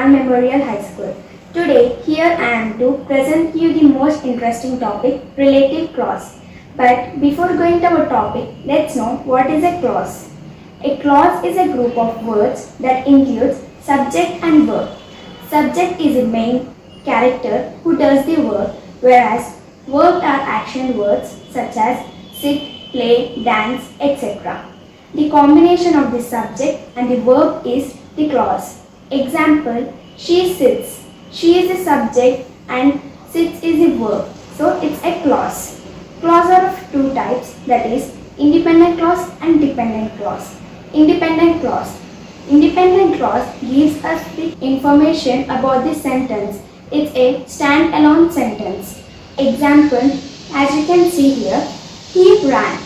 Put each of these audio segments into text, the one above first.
Vivekananda Memorial High School. Today, here I am to present you the most interesting topic, relative clause. But before going to our topic, let's know what is a clause. A clause is a group of words that includes subject and verb. Subject is a main character who does the work, whereas verbs are action words such as sit, play, dance, etc. The combination of the subject and the verb is the clause. Example, she sits. She is a subject and sits is a verb. So it's a clause. Clause are of two types, that is independent clause and dependent clause. Independent clause. Independent clause gives us the information about the sentence. It's a stand-alone sentence. Example, as you can see here, he ran.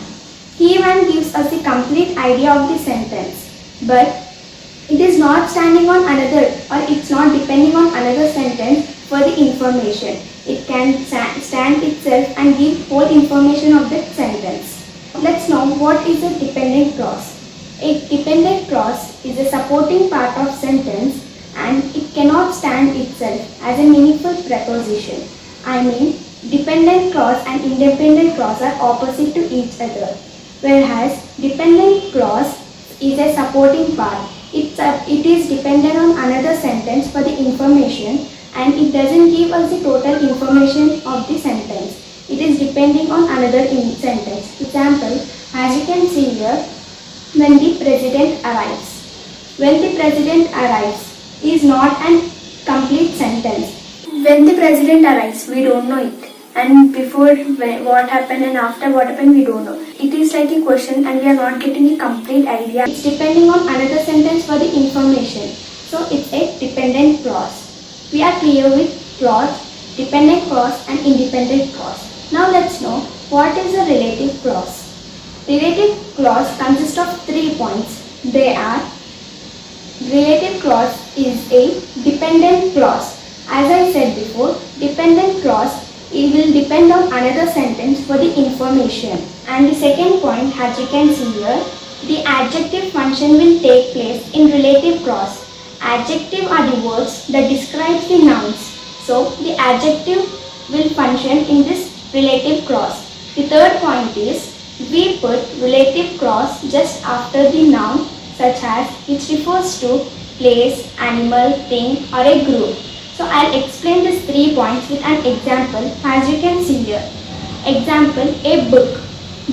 He ran gives us the complete idea of the sentence. But it is not standing on another, or it's not depending on another sentence for the information. It can stand itself and give whole information of that sentence. Let's know what is a dependent clause. A dependent clause is a supporting part of sentence and it cannot stand itself as a meaningful preposition. I mean, dependent clause and independent clause are opposite to each other. Whereas dependent clause is a supporting part. It is dependent on another sentence for the information and it doesn't give us the total information of the sentence. It is depending on another sentence. Example, as you can see here, when the president arrives. When the president arrives is not a complete sentence. When the president arrives, we don't know it. And before what happened and after what happened, we don't know. It is like a question and we are not getting a complete idea. It's depending on another sentence for the information. So it's a dependent clause. We are clear with clause, dependent clause and independent clause. Now let's know what is a relative clause. Relative clause consists of 3 points. They are: relative clause is a dependent clause. As I said before, dependent clause it will depend on another sentence for the information. And the second point, as you can see here, the adjective function will take place in relative clause. Adjective are the words that describe the nouns. So the adjective will function in this relative clause. The third point is, we put relative clause just after the noun such as which refers to place, animal, thing or a group. So I'll explain these 3 points with an example as you can see here. Example, a book.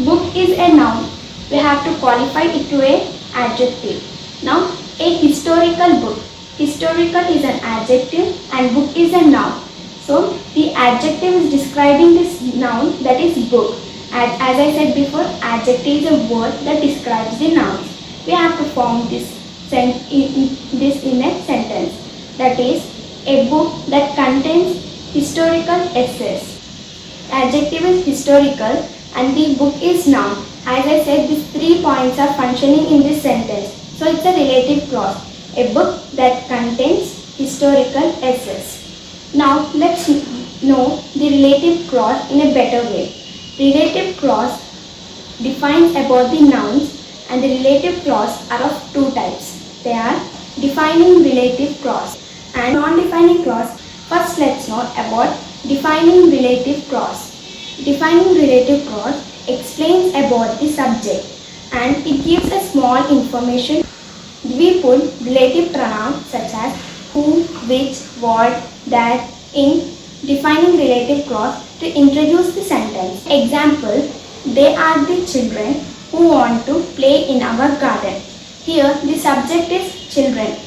Book is a noun. We have to qualify it to a adjective. Now a historical book. Historical is an adjective and book is a noun. So the adjective is describing this noun, that is book. As I said before, adjective is a word that describes the nouns. We have to form this in a sentence. That is, a book that contains historical essays. Adjective is historical and the book is noun. As I said, these 3 points are functioning in this sentence. So it's a relative clause. A book that contains historical essays. Now let's know the relative clause in a better way. Relative clause defines about the nouns and the relative clause are of 2 types. They are defining relative clause and non-defining clause. First let's know about defining relative clause. Defining relative clause explains about the subject and it gives a small information. We put relative pronouns such as who, which, what, that in defining relative clause to introduce the sentence. Example, they are the children who want to play in our garden. Here the subject is children.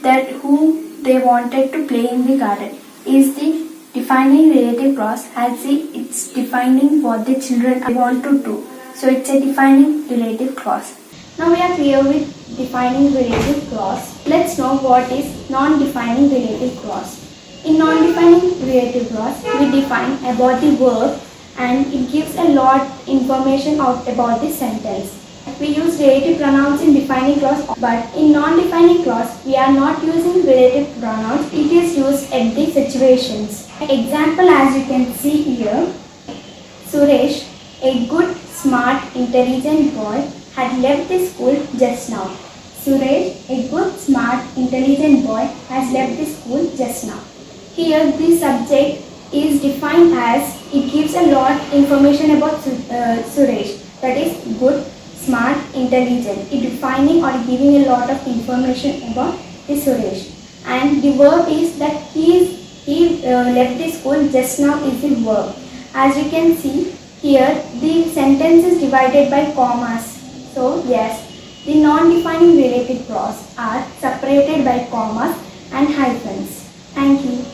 That who they wanted to play in the garden is the defining relative clause, as it's defining what the children want to do. So it's a defining relative clause. Now we are clear with defining relative clause. Let's know what is non-defining relative clause. In non-defining relative clause, we define about the verb and it gives a lot information about the sentence. We use relative pronouns in defining clause, but in non-defining clause, we are not using relative pronouns. It is used at the situations. Example, as you can see here, Suresh, a good, smart, intelligent boy, had left the school just now. Suresh, a good, smart, intelligent boy, has left the school just now. Here, this subject is defined as it gives a lot information about Suresh. That is good, smart, intelligent. It defining or giving a lot of information about the Suresh. And the verb is that he left the school just now is the verb. As you can see here, the sentence is divided by commas. So yes, the non-defining related clause are separated by commas and hyphens. Thank you.